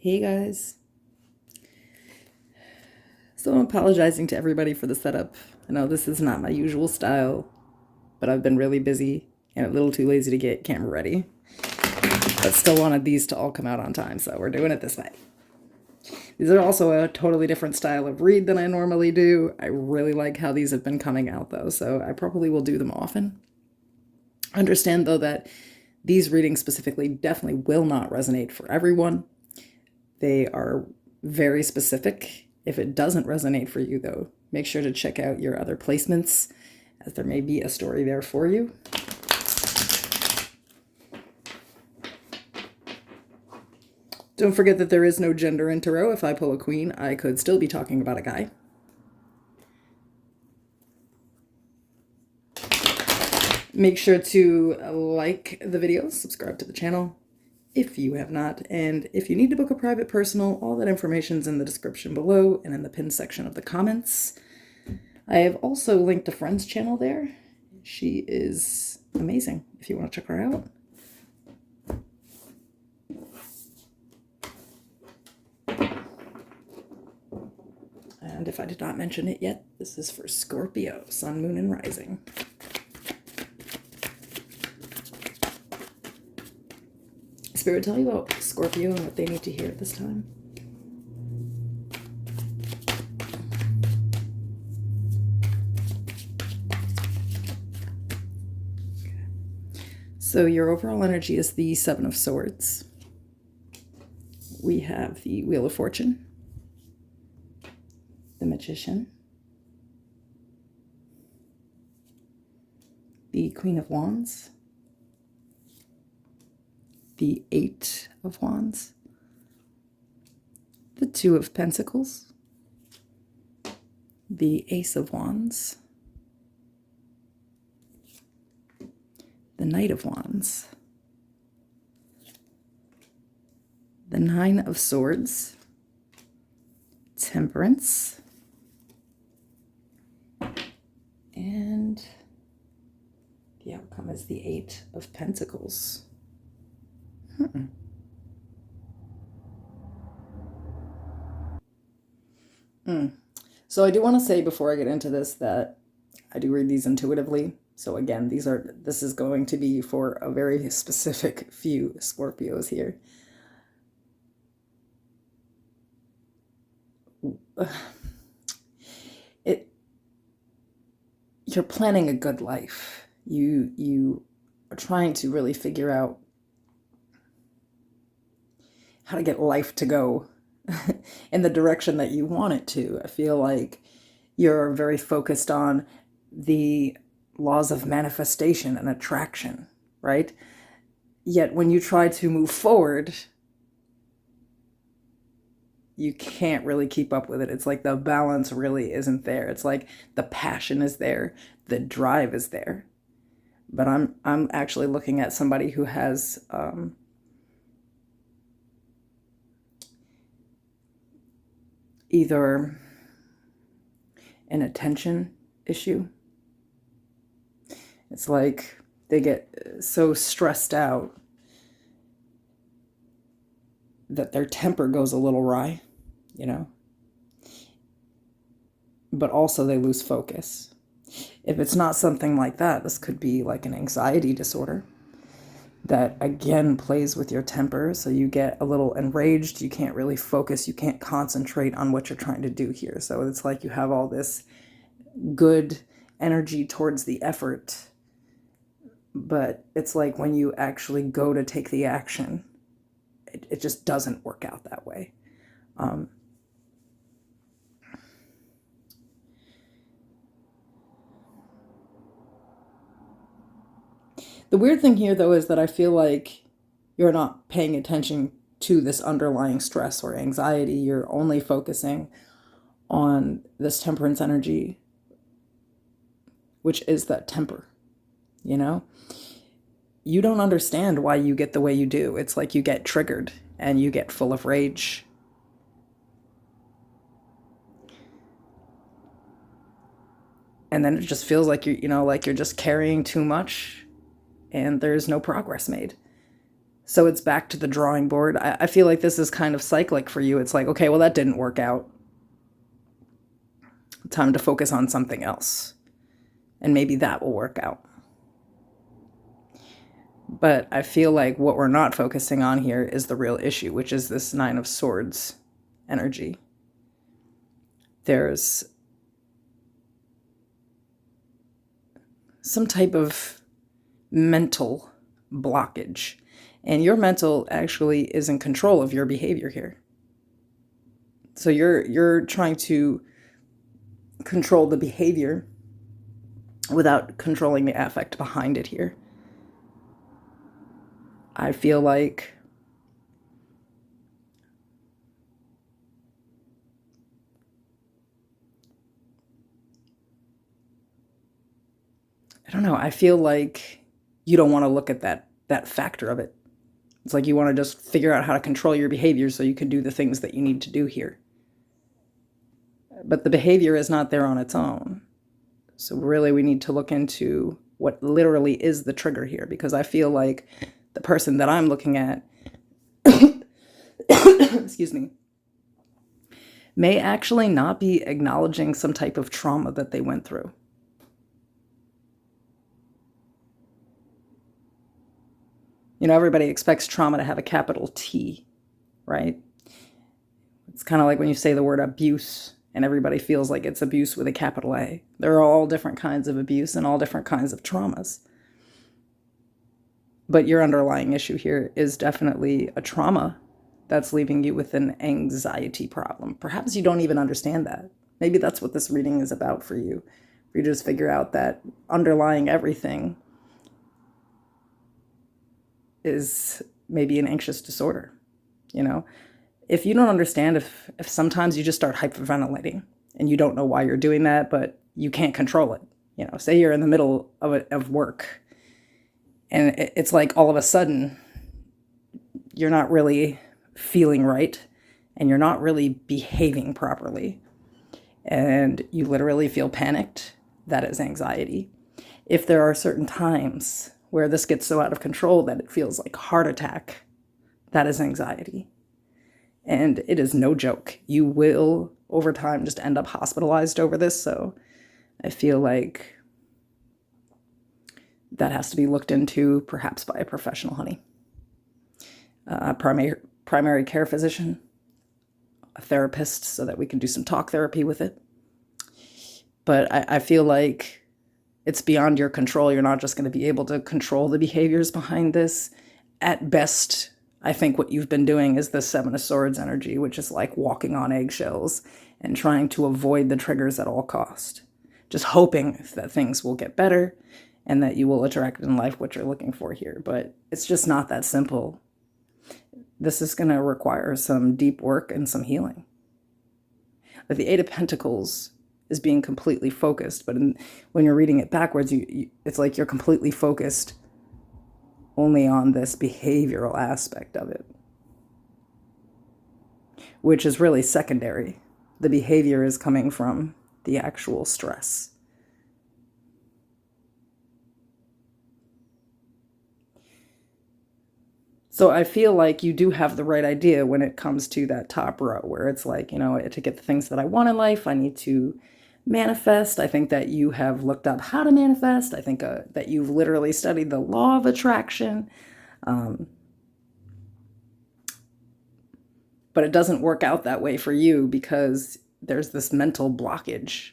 Hey guys. So I'm apologizing to everybody for the setup. I know this is not my usual style, but I've been really busy and a little too lazy to get camera ready. But still wanted these to all come out on time, so we're doing it this way. These are also a totally different style of read than I normally do. I really like how these have been coming out though, so I probably will do them often. Understand though that these readings specifically definitely will not resonate for everyone. They are very specific. If it doesn't resonate for you though, make sure to check out your other placements, as there may be a story there for you. Don't forget that there is no gender in tarot. If I pull a queen, I could still be talking about a guy. Make sure to like the video, subscribe to the channel if you have not, and if you need to book a private personal, all that information's in the description below and in the pinned section of the comments. I have also linked a friend's channel there. She is amazing if you want to check her out. And if I did not mention it yet, this is for Scorpio, Sun, Moon, and Rising. Spirit, tell you about Scorpio and what they need to hear at this time. Okay. So your overall energy is the Seven of Swords. We have the Wheel of Fortune, the Magician, the Queen of Wands, the Eight of Wands, the Two of Pentacles, the Ace of Wands, the Knight of Wands, the Nine of Swords, Temperance, and the outcome is the Eight of Pentacles. So I do want to say before I get into this that I do read these intuitively. So again, this is going to be for a very specific few Scorpios here. You're planning a good life. You are trying to really figure out how to get life to go in the direction that you want it to. I feel like you're very focused on the laws of manifestation and attraction, right? Yet when you try to move forward, you can't really keep up with it. It's like the balance really isn't there. It's like the passion is there, the drive is there. But I'm actually looking at somebody who has either an attention issue. It's like they get so stressed out that their temper goes a little wry, you know? But also they lose focus. If it's not something like that, this could be like an anxiety disorder that again plays with your temper. So you get a little enraged, you can't really focus, you can't concentrate on what you're trying to do here. So it's like you have all this good energy towards the effort, but it's like when you actually go to take the action, it just doesn't work out that way. The weird thing here, though, is that I feel like you're not paying attention to this underlying stress or anxiety. You're only focusing on this temperance energy, which is that temper, you know? You don't understand why you get the way you do. It's like you get triggered and you get full of rage. And then it just feels like like you're just carrying too much and there's no progress made. So it's back to the drawing board. I feel like this is kind of cyclic for you. It's like, okay, well, that didn't work out. Time to focus on something else. And maybe that will work out. But I feel like what we're not focusing on here is the real issue, which is this Nine of Swords energy. There's some type of mental blockage. And your mental actually is in control of your behavior here. So you're trying to control the behavior without controlling the affect behind it here. I feel like I don't know, I feel like you don't want to look at that factor of it. It's like you want to just figure out how to control your behavior so you can do the things that you need to do here. But the behavior is not there on its own. So really we need to look into what literally is the trigger here, because I feel like the person that I'm looking at, excuse me, may actually not be acknowledging some type of trauma that they went through. You know, everybody expects trauma to have a capital T, right? It's kind of like when you say the word abuse and everybody feels like it's abuse with a capital A. There are all different kinds of abuse and all different kinds of traumas. But your underlying issue here is definitely a trauma that's leaving you with an anxiety problem. Perhaps you don't even understand that. Maybe that's what this reading is about for you. For you to just figure out that underlying everything is maybe an anxious disorder. You know, if you don't understand, if sometimes you just start hyperventilating and you don't know why you're doing that, but you can't control it. You know, say you're in the middle of work and it's like all of a sudden you're not really feeling right and you're not really behaving properly and you literally feel panicked, that is anxiety. If there are certain times where this gets so out of control that it feels like a heart attack, that is anxiety. And it is no joke. You will, over time, just end up hospitalized over this. So I feel like that has to be looked into, perhaps by a professional, honey. Primary care physician, a therapist, so that we can do some talk therapy with it. But I feel like it's beyond your control. You're not just going to be able to control the behaviors behind this. At best, I think what you've been doing is the Seven of Swords energy, which is like walking on eggshells and trying to avoid the triggers at all cost. Just hoping that things will get better and that you will attract in life what you're looking for here. But it's just not that simple. This is going to require some deep work and some healing. But the Eight of Pentacles is being completely focused, but when you're reading it backwards, it's like you're completely focused only on this behavioral aspect of it, which is really secondary. The behavior is coming from the actual stress. So I feel like you do have the right idea when it comes to that top row, where it's like, you know, to get the things that I want in life, I need to manifest. I think that you have looked up how to manifest. I think that you've literally studied the law of attraction. But it doesn't work out that way for you because there's this mental blockage.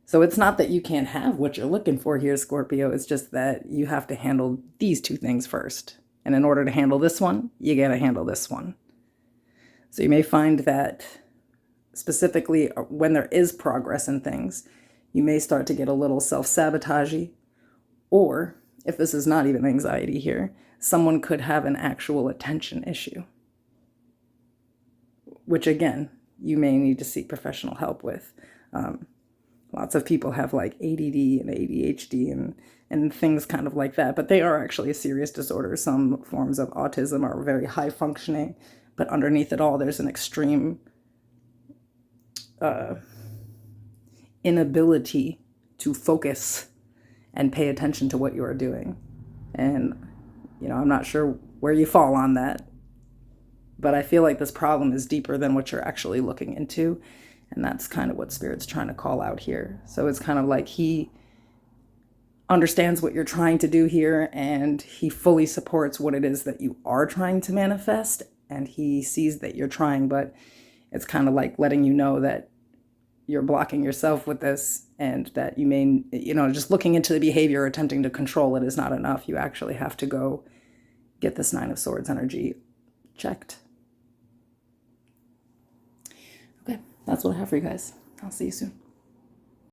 So it's not that you can't have what you're looking for here, Scorpio. It's just that you have to handle these two things first. And in order to handle this one, you got to handle this one. So you may find that specifically when there is progress in things, you may start to get a little self-sabotagey. Or if this is not even anxiety here, someone could have an actual attention issue, which again, you may need to seek professional help with. Lots of people have like ADD and ADHD and things kind of like that, but they are actually a serious disorder. Some forms of autism are very high functioning, but underneath it all, there's an extreme inability to focus and pay attention to what you are doing. And, you know, I'm not sure where you fall on that. But I feel like this problem is deeper than what you're actually looking into. And that's kind of what Spirit's trying to call out here. So it's kind of like he understands what you're trying to do here, and he fully supports what it is that you are trying to manifest. And he sees that you're trying, but it's kind of like letting you know that you're blocking yourself with this, and that you may, just looking into the behavior or attempting to control it is not enough. You actually have to go get this Nine of Swords energy checked. Okay, that's what I have for you guys. I'll see you soon.